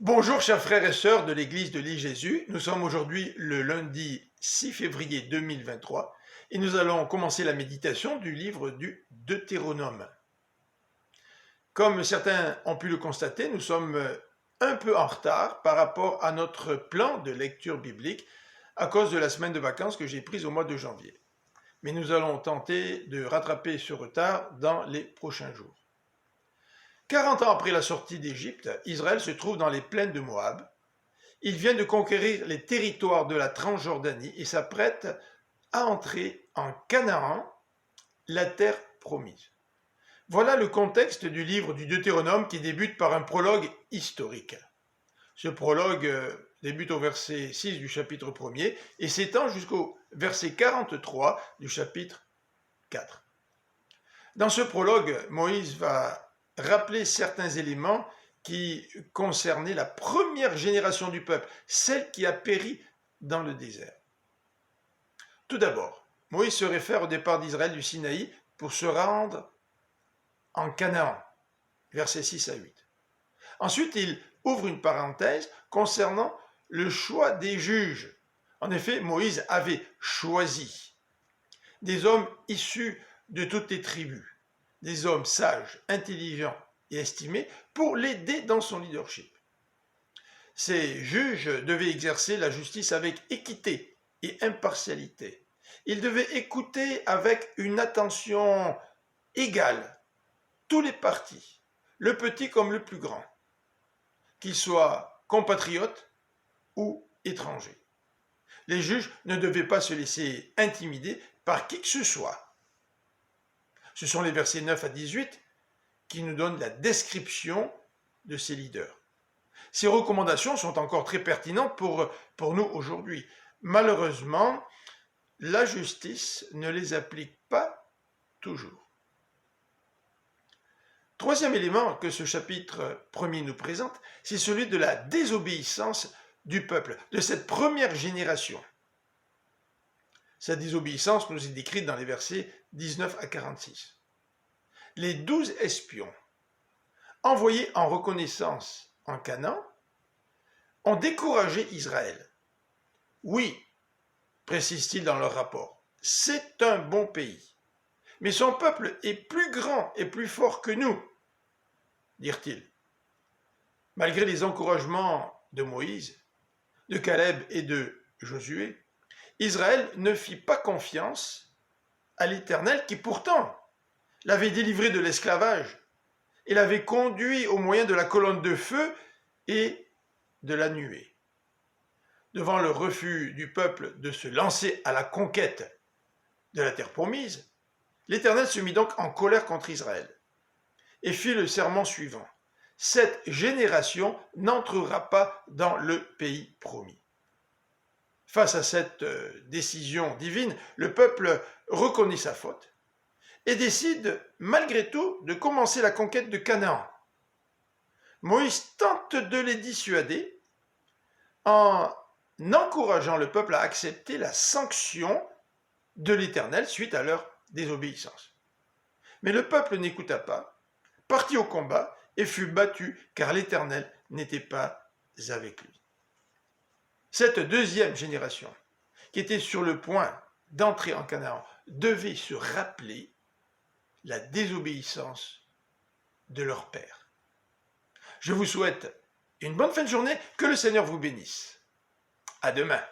Bonjour chers frères et sœurs de l'église de l'île Jésus, nous sommes aujourd'hui le lundi 6 février 2023 et nous allons commencer la méditation du livre du Deutéronome. Comme certains ont pu le constater, nous sommes un peu en retard par rapport à notre plan de lecture biblique à cause de la semaine de vacances que j'ai prise au mois de janvier. Mais nous allons tenter de rattraper ce retard dans les prochains jours. 40 ans après la sortie d'Égypte, Israël se trouve dans les plaines de Moab. Il vient de conquérir les territoires de la Transjordanie et s'apprête à entrer en Canaan, la terre promise. Voilà le contexte du livre du Deutéronome qui débute par un prologue historique. Ce prologue débute au verset 6 du chapitre 1er et s'étend jusqu'au verset 43 du chapitre 4. Dans ce prologue, Moïse va rappeler certains éléments qui concernaient la première génération du peuple, celle qui a péri dans le désert. Tout d'abord, Moïse se réfère au départ d'Israël du Sinaï pour se rendre en Canaan, versets 6 à 8. Ensuite, il ouvre une parenthèse concernant le choix des juges. En effet, Moïse avait choisi des hommes issus de toutes les tribus, des hommes sages, intelligents et estimés pour l'aider dans son leadership. Ces juges devaient exercer la justice avec équité et impartialité. Ils devaient écouter avec une attention égale tous les partis, le petit comme le plus grand, qu'ils soient compatriotes ou étrangers. Les juges ne devaient pas se laisser intimider par qui que ce soit. Ce sont les versets 9 à 18 qui nous donnent la description de ces leaders. Ces recommandations sont encore très pertinentes pour nous aujourd'hui. Malheureusement, la justice ne les applique pas toujours. Troisième élément que ce chapitre 1er nous présente, c'est celui de la désobéissance du peuple, de cette première génération. Cette désobéissance nous est décrite dans les versets 19 à 46. Les 12 espions, envoyés en reconnaissance en Canaan, ont découragé Israël. Oui, précise-t-il dans leur rapport, c'est un bon pays, mais son peuple est plus grand et plus fort que nous, dirent-ils. Malgré les encouragements de Moïse, de Caleb et de Josué, Israël ne fit pas confiance à l'Éternel qui pourtant l'avait délivré de l'esclavage et l'avait conduit au moyen de la colonne de feu et de la nuée. Devant le refus du peuple de se lancer à la conquête de la terre promise, l'Éternel se mit donc en colère contre Israël et fit le serment suivant. Cette génération n'entrera pas dans le pays promis. Face à cette décision divine, le peuple reconnaît sa faute et décide malgré tout de commencer la conquête de Canaan. Moïse tente de les dissuader en encourageant le peuple à accepter la sanction de l'Éternel suite à leur désobéissance. Mais le peuple n'écouta pas, partit au combat et fut battu car l'Éternel n'était pas avec lui. Cette deuxième génération, qui était sur le point d'entrer en Canaan, devait se rappeler la désobéissance de leur père. Je vous souhaite une bonne fin de journée, que le Seigneur vous bénisse. À demain.